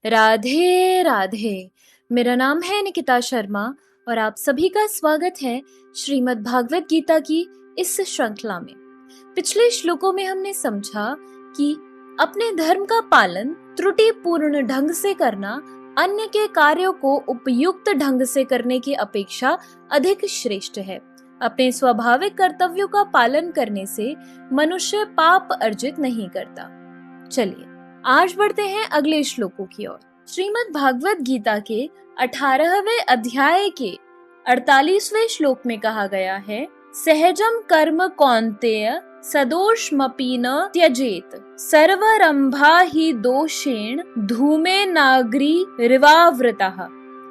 राधे राधे। मेरा नाम है निकिता शर्मा और आप सभी का स्वागत है श्रीमद् भागवत गीता की इस श्रृंखला में। पिछले श्लोकों में हमने समझा कि अपने धर्म का पालन त्रुटिपूर्ण ढंग से करना अन्य के कार्यों को उपयुक्त ढंग से करने की अपेक्षा अधिक श्रेष्ठ है। अपने स्वाभाविक कर्तव्यों का पालन करने से मनुष्य पाप अर्जित नहीं करता। चलिए आज बढ़ते हैं अगले श्लोकों की ओर। श्रीमद् भागवत गीता के 18वें अध्याय के 48वें श्लोक में कहा गया है, सहजम कर्म कौन्तेय सदोषमपि न त्यजेत सर्वरंभा ही दोषेण धूमे नागरी रिवावृतः।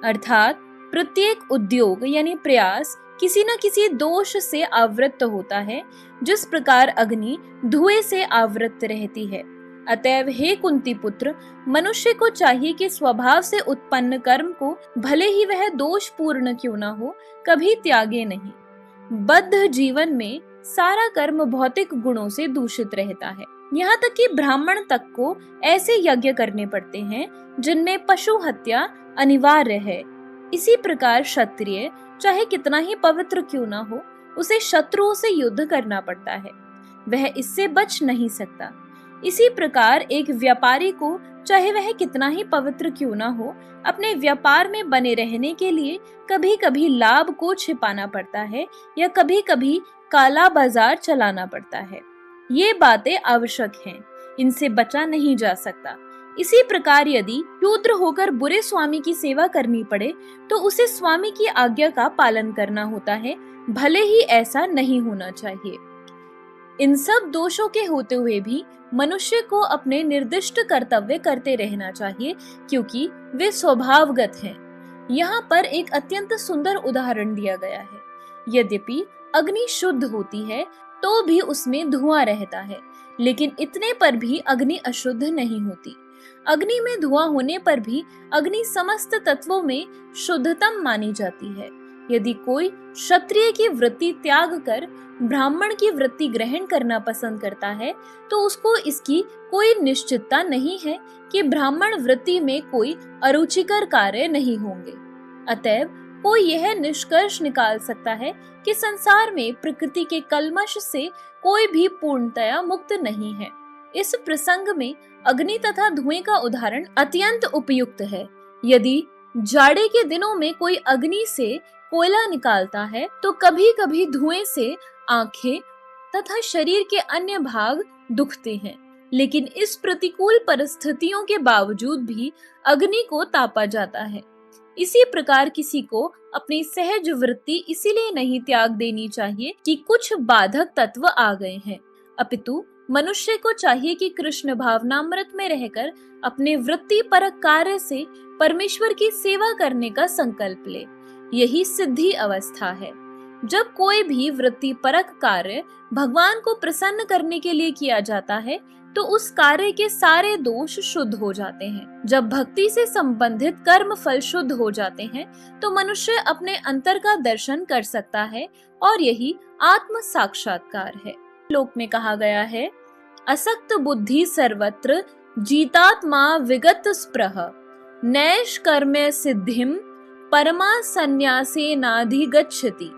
अर्थात प्रत्येक उद्योग यानी प्रयास किसी न किसी दोष से आवृत होता है, जिस प्रकार अग्नि धुएं से आवृत रहती है। अतएव हे कुंती पुत्र, मनुष्य को चाहिए कि स्वभाव से उत्पन्न कर्म को भले ही वह दोषपूर्ण क्यों न हो, कभी त्यागे नहीं। बद्ध जीवन में सारा कर्म भौतिक गुणों से दूषित रहता है। यहाँ तक कि ब्राह्मण तक को ऐसे यज्ञ करने पड़ते हैं जिनमें पशु हत्या अनिवार्य है। इसी प्रकार क्षत्रिय चाहे कितना ही पवित्र क्यों न हो, उसे शत्रुओं से युद्ध करना पड़ता है, वह इससे बच नहीं सकता। इसी प्रकार एक व्यापारी को चाहे वह कितना ही पवित्र क्यों न हो, अपने व्यापार में बने रहने के लिए कभी कभी लाभ को छिपाना पड़ता है या कभी कभी काला बाजार चलाना पड़ता है। ये बातें आवश्यक हैं, इनसे बचा नहीं जा सकता। इसी प्रकार यदि शूद्र होकर बुरे स्वामी की सेवा करनी पड़े तो उसे स्वामी की आज्ञा का पालन करना होता है, भले ही ऐसा नहीं होना चाहिए। इन सब दोषों के होते हुए भी मनुष्य को अपने निर्दिष्ट कर्तव्य करते रहना चाहिए, क्योंकि वे स्वभावगत हैं। यहाँ पर एक अत्यंत सुंदर उदाहरण दिया गया है। यद्यपि अग्नि शुद्ध होती है तो भी उसमें धुआं रहता है, लेकिन इतने पर भी अग्नि अशुद्ध नहीं होती। अग्नि में धुआं होने पर भी अग्नि समस्त तत्वों में शुद्धतम मानी जाती है। यदि कोई क्षत्रिय की वृत्ति त्याग कर ब्राह्मण की वृत्ति ग्रहण करना पसंद करता है तो उसको इसकी कोई निश्चितता नहीं है कि ब्राह्मण वृत्ति में कोई अरुचिकर कार्य नहीं होंगे। अतएव कोई यह निष्कर्ष निकाल सकता है कि संसार में प्रकृति के कल्मश से कोई भी पूर्णतया मुक्त नहीं है। इस प्रसंग में अग्नि तथा धुएं का उदाहरण अत्यंत उपयुक्त है। यदि जाड़े के दिनों में कोई अग्नि से कोयला निकालता है तो कभी कभी धुएं से आंखें तथा शरीर के अन्य भाग दुखते हैं, लेकिन इस प्रतिकूल परिस्थितियों के बावजूद भी अग्नि को तापा जाता है। इसी प्रकार किसी को अपनी सहज वृत्ति इसीलिए नहीं त्याग देनी चाहिए कि कुछ बाधक तत्व आ गए हैं, अपितु मनुष्य को चाहिए कि कृष्ण भावनामृत में रहकर अपने वृत्ति परक कार्य से परमेश्वर की सेवा करने का संकल्प ले। यही सिद्धि अवस्था है। जब कोई भी वृत्ति परक कार्य भगवान को प्रसन्न करने के लिए किया जाता है तो उस कार्य के सारे दोष शुद्ध हो जाते हैं। जब भक्ति से संबंधित कर्म फल शुद्ध हो जाते हैं तो मनुष्य अपने अंतर का दर्शन कर सकता है, और यही आत्म साक्षात्कार है। श्लोक में कहा गया है, असक्त बुद्धि सर्वत्र जीतात्मा विगत स्पृह नैष कर्मे सिद्धिम परमा संन्यासे नाधिगच्छति।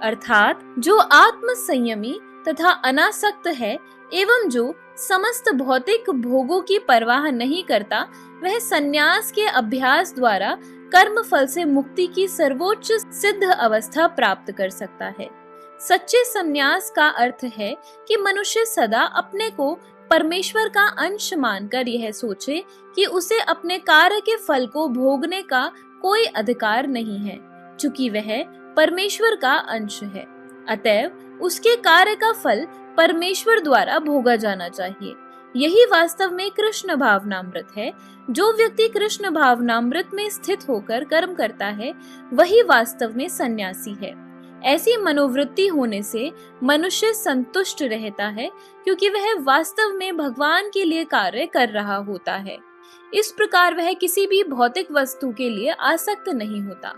अर्थात जो आत्म संयमी तथा अनासक्त है एवं जो समस्त भौतिक भोगों की परवाह नहीं करता, वह संन्यास के अभ्यास द्वारा कर्म फल से मुक्ति की सर्वोच्च सिद्ध अवस्था प्राप्त कर सकता है। सच्चे संन्यास का अर्थ है कि मनुष्य सदा अपने को परमेश्वर का अंश मानकर यह सोचे कि उसे अपने कार्य के फल को भोगने का कोई अधिकार नहीं है, चूंकि वह परमेश्वर का अंश है। अतएव उसके कार्य का फल परमेश्वर द्वारा भोगा जाना चाहिए। यही वास्तव में कृष्ण भावनामृत है। जो व्यक्ति कृष्ण भावनामृत में स्थित होकर कर्म करता है वही वास्तव में सन्यासी है। ऐसी मनोवृत्ति होने से मनुष्य संतुष्ट रहता है, क्योंकि वह वास्तव में भगवान के लिए कार्य कर रहा होता है। इस प्रकार वह किसी भी भौतिक वस्तु के लिए आसक्त नहीं होता।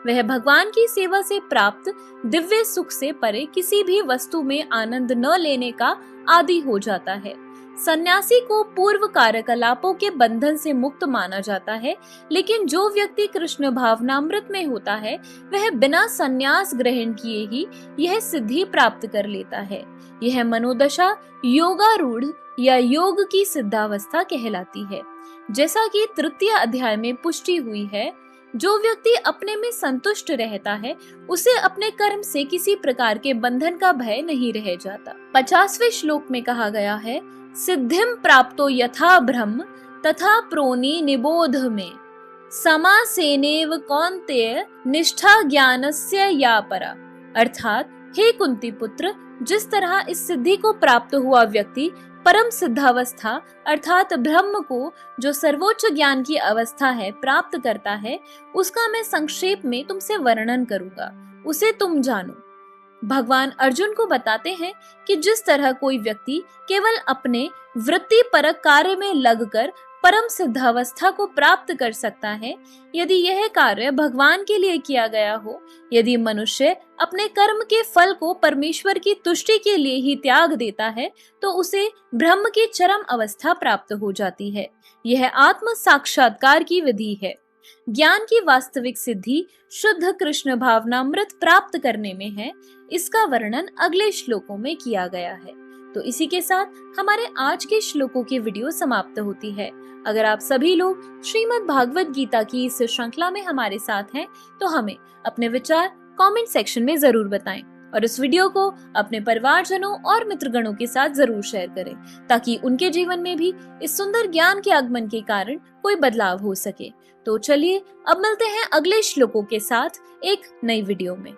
वह भगवान की सेवा से प्राप्त दिव्य सुख से परे किसी भी वस्तु में आनंद न लेने का आदी हो जाता है। सन्यासी को पूर्व कार्यकलापों के बंधन से मुक्त माना जाता है, लेकिन जो व्यक्ति कृष्ण भावनामृत में होता है वह बिना संन्यास ग्रहण किए ही यह सिद्धि प्राप्त कर लेता है। यह मनोदशा योगारूढ़ या योग की सिद्धावस्था कहलाती है। जैसा कि तृतीय अध्याय में पुष्टि हुई है, जो व्यक्ति अपने में संतुष्ट रहता है उसे अपने कर्म से किसी प्रकार के बंधन का भय नहीं रह जाता। 50वें श्लोक में कहा गया है, सिद्धिम प्राप्तो यथा ब्रह्म तथा प्रोनि निबोध में समासेनेव कौन्तेय निष्ठा ज्ञानस्य या परा। अर्थात हे कुंती पुत्र, जिस तरह इस सिद्धि को प्राप्त हुआ व्यक्ति परम सिद्धावस्था अर्थात ब्रह्म को, जो सर्वोच्च ज्ञान की अवस्था है, प्राप्त करता है, उसका मैं संक्षेप में तुमसे वर्णन करूंगा, उसे तुम जानो। भगवान अर्जुन को बताते हैं कि जिस तरह कोई व्यक्ति केवल अपने वृत्ति परक कार्य में लगकर परम सिद्धावस्था को प्राप्त कर सकता है, यदि यह कार्य भगवान के लिए किया गया हो, यदि मनुष्य अपने कर्म के फल को परमेश्वर की तुष्टि के लिए ही त्याग देता है, तो उसे ब्रह्म की चरम अवस्था प्राप्त हो जाती है। यह आत्म साक्षात्कार की विधि है। ज्ञान की वास्तविक सिद्धि शुद्ध कृष्ण भावनामृत प्राप्त करने में है। इसका वर्णन अगले श्लोकों में किया गया है। तो इसी के साथ हमारे आज के श्लोकों की वीडियो समाप्त होती है। अगर आप सभी लोग श्रीमद् भागवत गीता की इस श्रृंखला में हमारे साथ हैं, तो हमें अपने विचार कमेंट सेक्शन में जरूर बताएं और इस वीडियो को अपने परिवारजनों और मित्रगणों के साथ जरूर शेयर करें, ताकि उनके जीवन में भी इस सुंदर ज्ञान के आगमन के कारण कोई बदलाव हो सके। तो चलिए अब मिलते हैं अगले श्लोकों के साथ एक नई वीडियो में।